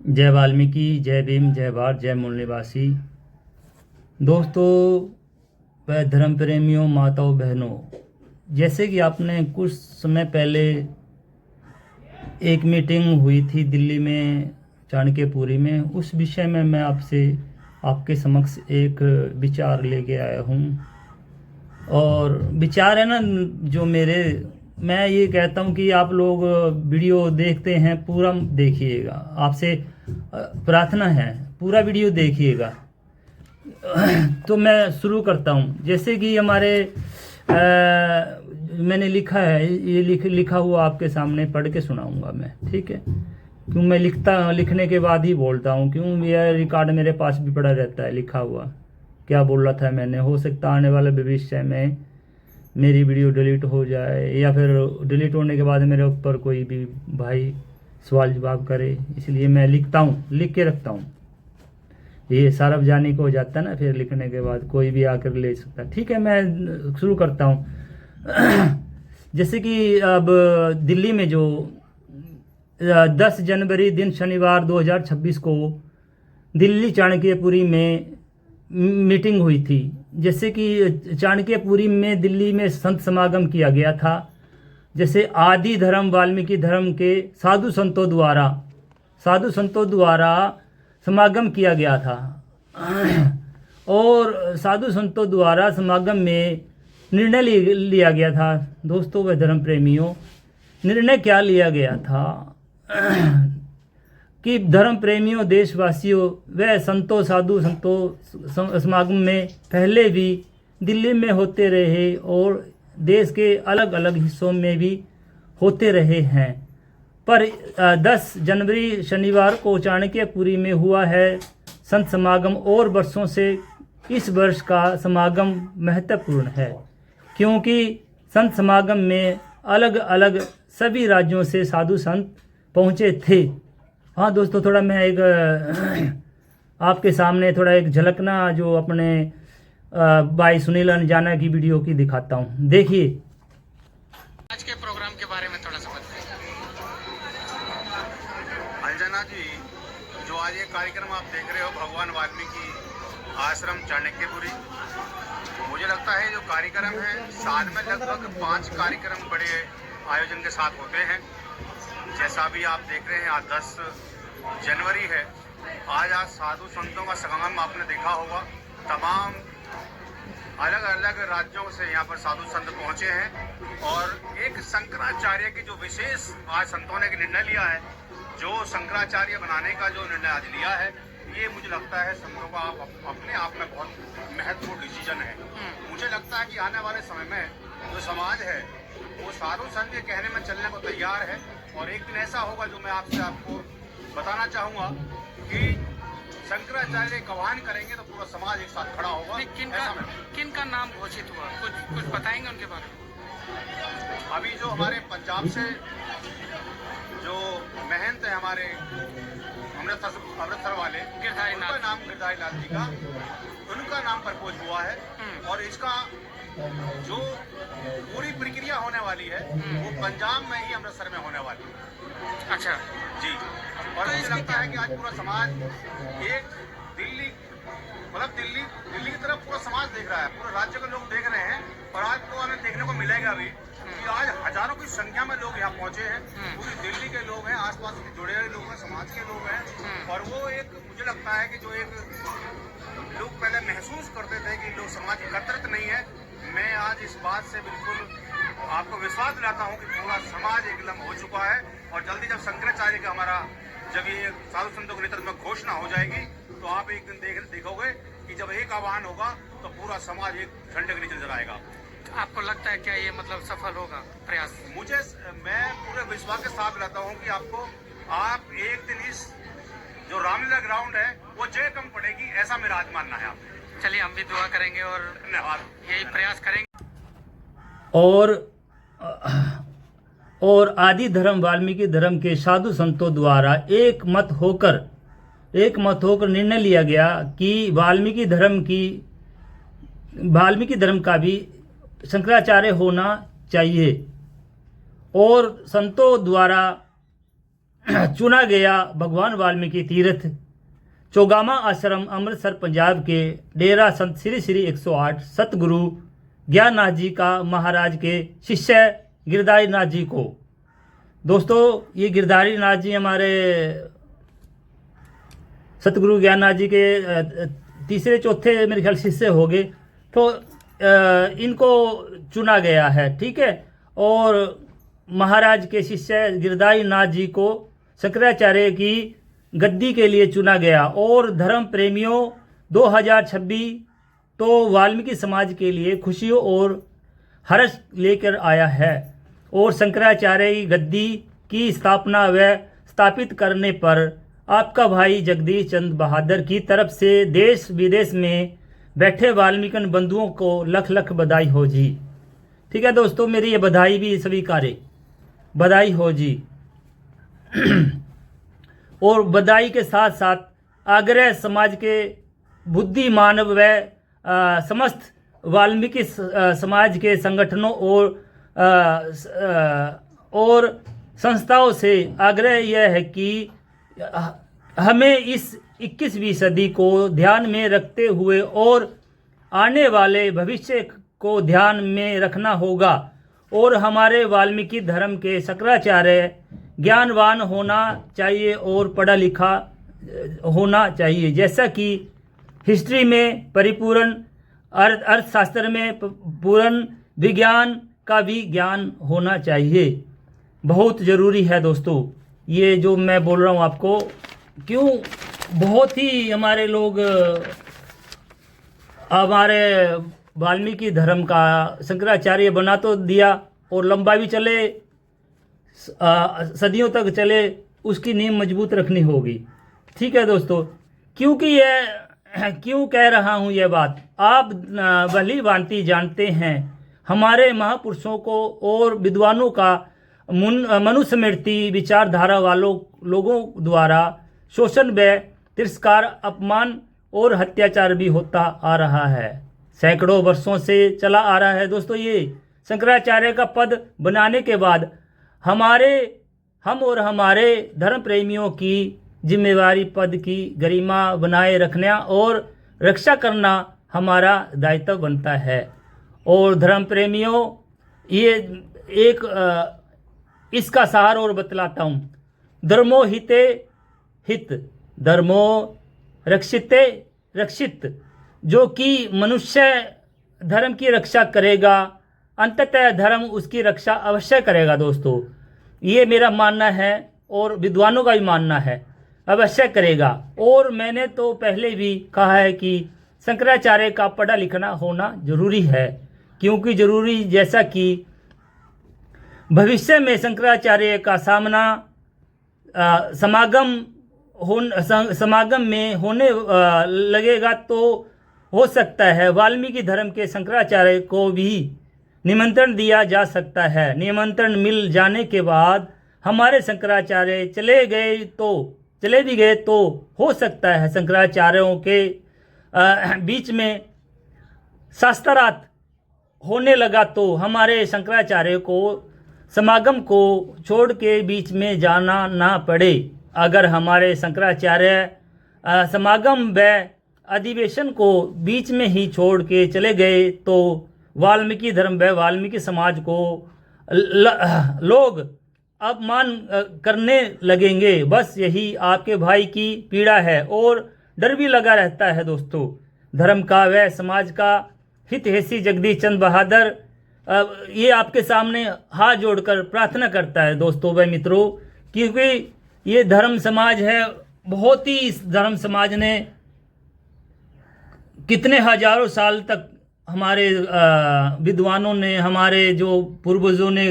जय वाल्मीकि, जय भीम, जय भारत, जय मूल निवासी। दोस्तों व धर्म प्रेमियों, माताओं, बहनों, जैसे कि आपने कुछ समय पहले एक मीटिंग हुई थी दिल्ली में, चाणक्यपुरी में, उस विषय में मैं आपके समक्ष एक विचार लेके आया हूँ। और विचार है ना, जो मैं ये कहता हूँ कि आप लोग वीडियो देखते हैं, पूरा देखिएगा। आपसे प्रार्थना है, पूरा वीडियो देखिएगा। तो मैं शुरू करता हूँ। जैसे कि मैंने लिखा है, ये लिखा हुआ आपके सामने पढ़ के सुनाऊंगा मैं, ठीक है? क्यों मैं लिखने के बाद ही बोलता हूँ, क्यों यह रिकॉर्ड मेरे पास भी पड़ा रहता है लिखा हुआ। क्या बोल रहा था मैंने, हो सकता आने वाले भविष्य में मेरी वीडियो डिलीट हो जाए, या फिर डिलीट होने के बाद मेरे ऊपर कोई भी भाई सवाल जवाब करे, इसलिए मैं लिखता हूँ, लिख के रखता हूँ। ये सार्वजनिक हो जाता है ना, फिर लिखने के बाद कोई भी आकर ले सकता। ठीक है, मैं शुरू करता हूँ। जैसे कि अब दिल्ली में जो 10 जनवरी दिन शनिवार 2026 को दिल्ली चाणक्यपुरी में मीटिंग हुई थी। जैसे कि चाणक्यपुरी में दिल्ली में संत समागम किया गया था। जैसे आदि धर्म वाल्मीकि धर्म के साधु संतों द्वारा समागम किया गया था। और साधु संतों द्वारा समागम में निर्णय लिया गया था। दोस्तों व धर्म प्रेमियों, निर्णय क्या लिया गया था कि धर्म प्रेमियों, देशवासियों व साधु संतों समागम में पहले भी दिल्ली में होते रहे और देश के अलग अलग हिस्सों में भी होते रहे हैं। पर 10 जनवरी शनिवार को चाणक्यपुरी में हुआ है संत समागम, और वर्षों से इस वर्ष का समागम महत्वपूर्ण है, क्योंकि संत समागम में अलग अलग सभी राज्यों से साधु संत पहुँचे थे। हाँ दोस्तों, थोड़ा मैं एक आपके सामने थोड़ा एक झलकना जो अपने भाई सुनील अनजाना की वीडियो की दिखाता हूँ, देखिए। आज के प्रोग्राम के बारे में थोड़ा सा बताइए। अंजना जी, जो आज ये कार्यक्रम आप देख रहे हो भगवान वाल्मीकि आश्रम चाणक्यपुरी, मुझे लगता है जो कार्यक्रम है साल में लगभग 5 कार्यक्रम बड़े आयोजन के साथ होते हैं। जैसा भी आप देख रहे हैं, आज 10 जनवरी है। आज साधु संतों का समागम आपने देखा होगा। तमाम अलग अलग राज्यों से यहाँ पर साधु संत पहुँचे हैं और एक शंकराचार्य की जो विशेष आज संतों ने निर्णय लिया है, जो शंकराचार्य बनाने का जो निर्णय आज लिया है, ये मुझे लगता है संतों का अपने आप में बहुत महत्वपूर्ण डिसीजन है। मुझे लगता है कि आने वाले समय में जो समाज है वो साधु संत के कहने में चलने को तैयार है। और एक दिन ऐसा होगा जो मैं आपको बताना चाहूँगा कि शंकराचार्य कवान करेंगे तो पूरा समाज एक साथ खड़ा होगा। किन का नाम घोषित हुआ, कुछ बताएंगे उनके बारे में? अभी जो हमारे पंजाब से जो महंत है हमारे अमृतसर वाले, उनका नाम गिरधारी लाल जी का, उनका नाम प्रपोज हुआ है। और इसका जो पूरी प्रक्रिया होने वाली है वो पंजाब में ही, अमृतसर में होने वाली है। अच्छा जी। और मुझे लगता है कि आज पूरा समाज एक दिल्ली की तरफ पूरा समाज देख रहा है, पूरे राज्य के लोग देख रहे हैं। और आज तो हमें देखने को मिलेगा भी कि आज हजारों की संख्या में लोग यहाँ पहुंचे हैं। पूरी दिल्ली के लोग हैं, आसपास के जुड़े हुए लोग हैं, समाज के लोग हैं। और वो एक मुझे लगता है कि जो एक लोग पहले महसूस करते थे कि लोग समाज एकत्रित नहीं है, मैं आज इस बात से बिल्कुल आपको विश्वास दिलाता हूँ कि पूरा समाज एकदम हो चुका है। और जल्दी जब शंकराचार्य का जब ये साधु संतों के नेतृत्व में घोषणा हो जाएगी, तो आप एक दिन देखोगे कि जब एक आह्वान होगा तो पूरा समाज एक झंडे के नीचे नजर आएगा। आपको लगता है क्या ये मतलब सफल होगा प्रयास? मैं पूरे विश्वास के साथ रहता हूँ कि आप एक दिन इस जो रामलीला ग्राउंड है वो जय कम पड़ेगी, ऐसा मेरा आज मानना है। आप चलिए, हम भी दुआ करेंगे और यही प्रयास करेंगे। और आदि धर्म वाल्मीकि धर्म के साधु संतों द्वारा एक मत होकर निर्णय लिया गया कि वाल्मीकि धर्म का भी शंकराचार्य होना चाहिए। और संतों द्वारा चुना गया भगवान वाल्मीकि तीर्थ चौगामा आश्रम अमृतसर पंजाब के डेरा संत श्री श्री 108 सतगुरु ज्ञाननाथ जी का महाराज के शिष्य गिरधारी नाथ जी को। दोस्तों ये गिरधारी नाथ जी हमारे सतगुरु ज्ञाननाथ जी के तीसरे चौथे मेरे ख्याल शिष्य हो गए, तो इनको चुना गया है, ठीक है। और महाराज के शिष्य गिरधारी नाथ जी को शंकराचार्य की गद्दी के लिए चुना गया। और धर्म प्रेमियों 2026 तो वाल्मीकि समाज के लिए खुशियों और हर्ष लेकर आया है और शंकराचार्य की गद्दी की स्थापना व स्थापित करने पर आपका भाई जगदीश चंद्र बहादुर की तरफ से देश विदेश में बैठे वाल्मीकि बंधुओं को लख लख बधाई हो जी। ठीक है दोस्तों, मेरी ये बधाई भी स्वीकारे, बधाई हो जी। और बधाई के साथ साथ आग्रह समाज के बुद्धि मानव व समस्त वाल्मीकि समाज के संगठनों और संस्थाओं से आग्रह यह है कि हमें इस 21वीं सदी को ध्यान में रखते हुए और आने वाले भविष्य को ध्यान में रखना होगा और हमारे वाल्मीकि धर्म के शंकराचार्य ज्ञानवान होना चाहिए और पढ़ा लिखा होना चाहिए, जैसा कि हिस्ट्री में परिपूर्ण, अर्थशास्त्र में पूर्ण, विज्ञान का भी ज्ञान होना चाहिए। बहुत ज़रूरी है दोस्तों ये जो मैं बोल रहा हूँ आपको। क्यों बहुत ही हमारे लोग हमारे वाल्मीकि धर्म का शंकराचार्य बना तो दिया और लंबा भी चले, सदियों तक चले, उसकी नींव मजबूत रखनी होगी। ठीक है दोस्तों, क्योंकि यह क्यों कह रहा हूँ ये बात, आप भली भांति जानते हैं हमारे महापुरुषों को और विद्वानों का मनुस्मृति विचारधारा वालों लोगों द्वारा शोषण व तिरस्कार, अपमान और अत्याचार भी होता आ रहा है, सैकड़ों वर्षों से चला आ रहा है। दोस्तों ये शंकराचार्य का पद बनाने के बाद हम और हमारे धर्म प्रेमियों की जिम्मेवारी पद की गरिमा बनाए रखना और रक्षा करना हमारा दायित्व बनता है। और धर्म प्रेमियों ये एक इसका सार और बतलाता हूँ, धर्मो हिते हित, धर्मो रक्षिते रक्षित, जो कि मनुष्य धर्म की रक्षा करेगा अंततः धर्म उसकी रक्षा अवश्य करेगा। दोस्तों ये मेरा मानना है और विद्वानों का भी मानना है, अवश्य करेगा। और मैंने तो पहले भी कहा है कि शंकराचार्य का पढ़ा लिखना होना जरूरी है, क्योंकि जरूरी जैसा कि भविष्य में शंकराचार्य का सामना समागम में होने लगेगा तो हो सकता है वाल्मीकि धर्म के शंकराचार्य को भी निमंत्रण दिया जा सकता है। निमंत्रण मिल जाने के बाद हमारे शंकराचार्य चले भी गए तो हो सकता है शंकराचार्यों के बीच में शास्त्रार्थ होने लगा तो हमारे शंकराचार्य को समागम को छोड़ के बीच में जाना ना पड़े। अगर हमारे शंकराचार्य समागम व अधिवेशन को बीच में ही छोड़ के चले गए तो वाल्मीकि धर्म व वाल्मीकि समाज को लोग अपमान करने लगेंगे। बस यही आपके भाई की पीड़ा है और डर भी लगा रहता है। दोस्तों धर्म का व समाज का हितैषी जगदीश चंद्र बहादुर ये आपके सामने हाथ जोड़कर प्रार्थना करता है दोस्तों व मित्रों, क्योंकि ये धर्म समाज है, बहुत ही इस धर्म समाज ने कितने हजारों साल तक हमारे विद्वानों ने, हमारे जो पूर्वजों ने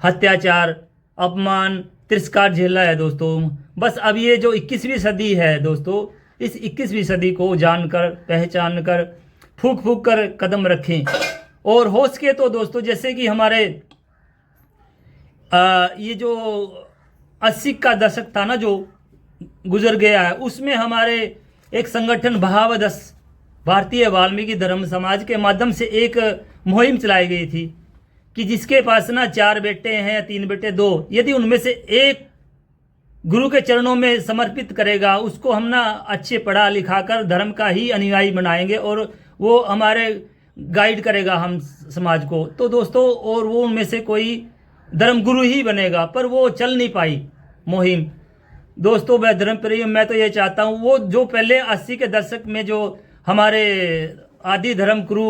अत्याचार, अपमान, तिरस्कार झेला है दोस्तों। बस अब ये जो 21वीं सदी है दोस्तों, इस 21वीं सदी को जानकर पहचान कर फूक फूक कर कदम रखें। और हो सके तो दोस्तों जैसे कि हमारे ये जो 80 का दशक था ना जो गुजर गया है, उसमें हमारे एक संगठन भावदस भारतीय वाल्मीकि धर्म समाज के माध्यम से एक मुहिम चलाई गई थी कि जिसके पास ना 4 बेटे हैं, 3 बेटे 2, यदि उनमें से एक गुरु के चरणों में समर्पित करेगा, उसको हम ना अच्छे पढ़ा लिखा कर धर्म का ही अनुयायी बनाएंगे और वो हमारे गाइड करेगा हम समाज को। तो दोस्तों, और वो उनमें से कोई धर्म गुरु ही बनेगा, पर वो चल नहीं पाई मुहिम। दोस्तों, मैं धर्म प्रिय, मैं तो ये चाहता हूँ वो जो पहले 80 के दशक में जो हमारे आदि धर्म गुरु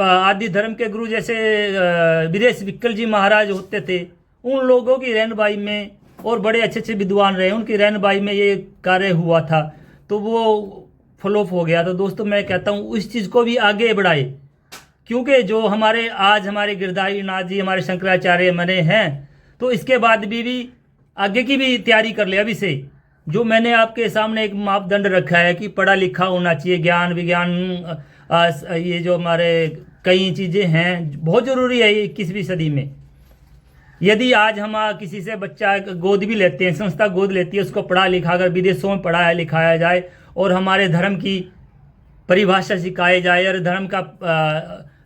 आदि धर्म के गुरु जैसे वीरेश विक्कल जी महाराज होते थे, उन लोगों की रहनुमाई में और बड़े अच्छे अच्छे विद्वान रहे, उनकी रहनुमाई में ये कार्य हुआ था, तो वो फ्लॉप हो गया। तो दोस्तों, मैं कहता हूँ इस चीज़ को भी आगे बढ़ाए, क्योंकि जो हमारे आज हमारे गिरधारी नाथ जी, हमारे शंकराचार्य बने हैं, तो इसके बाद भी आगे की भी तैयारी कर ले। अभी से जो मैंने आपके सामने एक मापदंड रखा है कि पढ़ा लिखा होना चाहिए, ज्ञान विज्ञान, ये जो हमारे कई चीज़ें हैं बहुत ज़रूरी है 21वीं सदी में। यदि आज हम किसी से बच्चा गोद भी लेते हैं, संस्था गोद लेती है, उसको पढ़ा लिखा कर विदेशों में पढ़ाया लिखाया जाए और हमारे धर्म की परिभाषा सिखाई जाए और धर्म का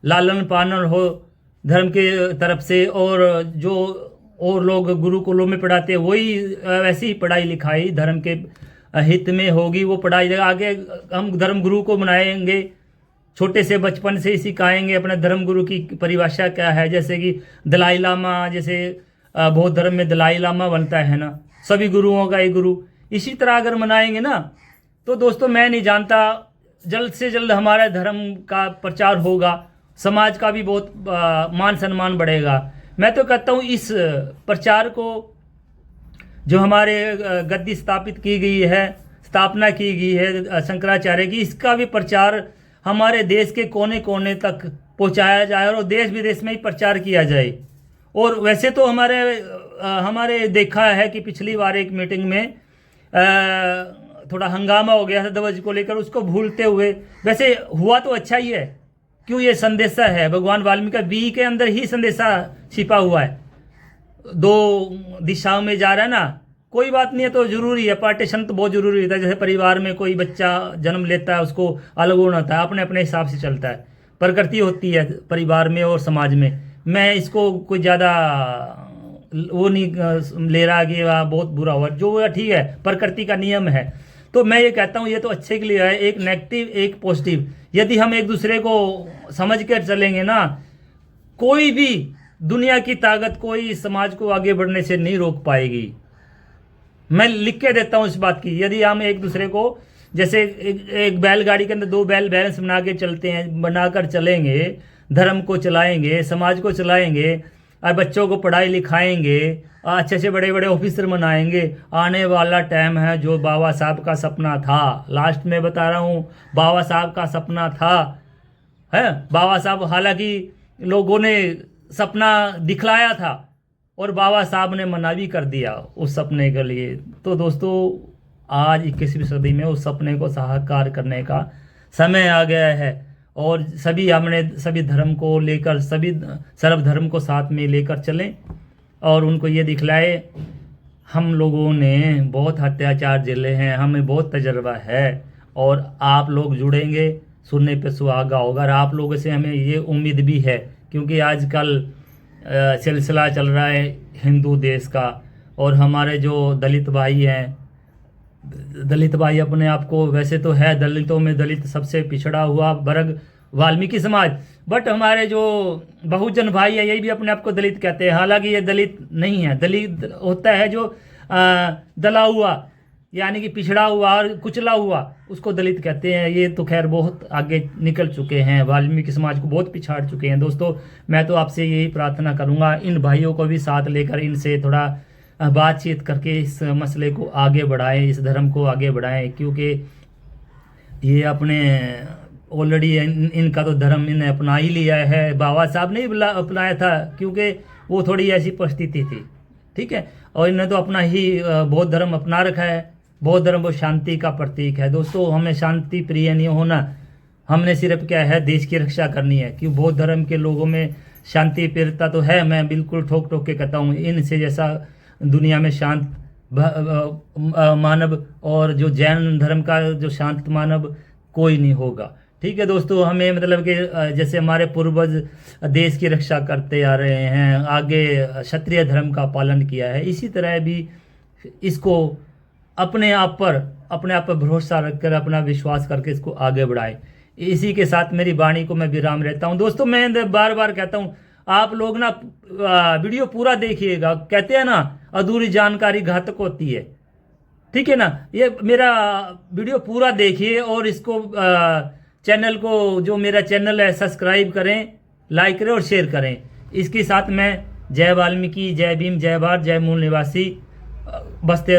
लालन पालन हो धर्म के तरफ से, और जो और लोग गुरुकुलों में पढ़ाते हैं वही वैसी ही पढ़ाई लिखाई धर्म के हित में होगी, वो पढ़ाई आगे हम धर्म गुरु को बनाएंगे, छोटे से बचपन से ही सिखाएंगे अपने धर्म गुरु की परिभाषा क्या है। जैसे कि दलाई लामा, जैसे बौद्ध धर्म में दलाई लामा बनता है ना, सभी गुरुओं का एक गुरु, इसी तरह अगर मनाएंगे ना, तो दोस्तों मैं नहीं जानता जल्द से जल्द हमारे धर्म का प्रचार होगा, समाज का भी बहुत मान सम्मान बढ़ेगा। मैं तो कहता हूँ इस प्रचार को जो हमारे गद्दी स्थापित की गई है, स्थापना की गई है शंकराचार्य की, इसका भी प्रचार हमारे देश के कोने कोने तक पहुँचाया जाए और देश विदेश में ही प्रचार किया जाए। और वैसे तो हमारे देखा है कि पिछली बार एक मीटिंग में थोड़ा हंगामा हो गया था ध्वज को लेकर, उसको भूलते हुए, वैसे हुआ तो अच्छा ही है, क्यों ये संदेशा है भगवान वाल्मीकि का बी के अंदर ही संदेशा छिपा हुआ है, दो दिशाओं में जा रहा है ना, कोई बात नहीं है। तो जरूरी है, पार्टीशन तो बहुत जरूरी होता है। जैसे परिवार में कोई बच्चा जन्म लेता है, उसको अलग होना होता है, अपने अपने हिसाब से चलता है, प्रकृति होती है परिवार में और समाज में। मैं इसको कोई ज़्यादा वो नहीं ले रहा कि बहुत बुरा हुआ, जो हुआ ठीक है, प्रकृति का नियम है। तो मैं ये कहता हूँ ये तो अच्छे के लिए है, एक नेगेटिव एक पॉजिटिव। यदि हम एक दूसरे को समझ कर चलेंगे ना, कोई भी दुनिया की ताकत कोई समाज को आगे बढ़ने से नहीं रोक पाएगी। मैं लिख के देता हूँ इस बात की। यदि हम एक दूसरे को जैसे एक बैलगाड़ी के अंदर दो बैल बैलेंस बना के चलते हैं, बनाकर चलेंगे, धर्म को चलाएंगे, समाज को चलाएंगे, और बच्चों को पढ़ाई लिखाएंगे, अच्छे से बड़े बड़े ऑफिसर बनाएंगे, आने वाला टाइम है जो बाबा साहब का सपना था, लास्ट में बता रहा हूँ, बाबा साहब का सपना था, है बाबा साहब, हालांकि लोगों ने सपना दिखलाया था और बाबा साहब ने मना भी कर दिया उस सपने के लिए। तो दोस्तों आज 21वीं सदी में उस सपने को साकार करने का समय आ गया है और हमने सभी धर्म को लेकर, सभी सर्वधर्म को साथ में लेकर चलें और उनको ये दिखलाए। हम लोगों ने बहुत अत्याचार झेले हैं, हमें बहुत तजर्बा है और आप लोग जुड़ेंगे, सुनने पे सुहागा होगा। और आप लोगों से हमें ये उम्मीद भी है, क्योंकि आजकल सिलसिला चल रहा है हिंदू देश का, और हमारे जो दलित भाई हैं, दलित भाई अपने आप को वैसे तो है दलितों में दलित सबसे पिछड़ा हुआ वर्ग वाल्मीकि समाज, बट हमारे जो बहुजन भाई है यही भी अपने आप को दलित कहते हैं। हालांकि ये दलित नहीं है, दलित होता है जो दला हुआ, यानी कि पिछड़ा हुआ और कुचला हुआ, उसको दलित कहते हैं। ये तो खैर बहुत आगे निकल चुके हैं, वाल्मीकि समाज को बहुत पिछाड़ चुके हैं। दोस्तों मैं तो आपसे यही प्रार्थना करूंगा, इन भाइयों को भी साथ लेकर इनसे थोड़ा बातचीत करके इस मसले को आगे बढ़ाएं, इस धर्म को आगे बढ़ाएं, क्योंकि ये अपने ऑलरेडी इनका तो धर्म इन्हें अपना ही लिया है। बाबा साहब ने ही अपनाया था, क्योंकि वो थोड़ी ऐसी परिस्थिति थी, ठीक है, और इन्हें तो अपना ही बौद्ध धर्म अपना रखा है। बौद्ध धर्म वो शांति का प्रतीक है। दोस्तों हमें शांति प्रिय नहीं होना, हमने सिर्फ क्या है देश की रक्षा करनी है, क्योंकि बौद्ध धर्म के लोगों में शांति प्रियता तो है। मैं बिल्कुल ठोक ठोक के कहता हूँ, इनसे जैसा दुनिया में शांत मानव और जो जैन धर्म का जो शांत मानव कोई नहीं होगा, ठीक है दोस्तों, हमें मतलब कि जैसे हमारे पूर्वज देश की रक्षा करते आ रहे हैं, आगे क्षत्रिय धर्म का पालन किया है, इसी तरह भी इसको अपने आप पर भरोसा रखकर, अपना विश्वास करके इसको आगे बढ़ाए। इसी के साथ मेरी वाणी को मैं विराम रहता हूं। दोस्तों मैं बार बार कहता हूं, आप लोग ना वीडियो पूरा देखिएगा। कहते हैं ना, अधूरी जानकारी घातक होती है, ठीक है ना। ये मेरा वीडियो पूरा देखिए और इसको चैनल को, जो मेरा चैनल है, सब्सक्राइब करें, लाइक करें और शेयर करें। इसके साथ मैं जय वाल्मीकि, जय भीम, जय भारत, जय मूल निवासी, बसते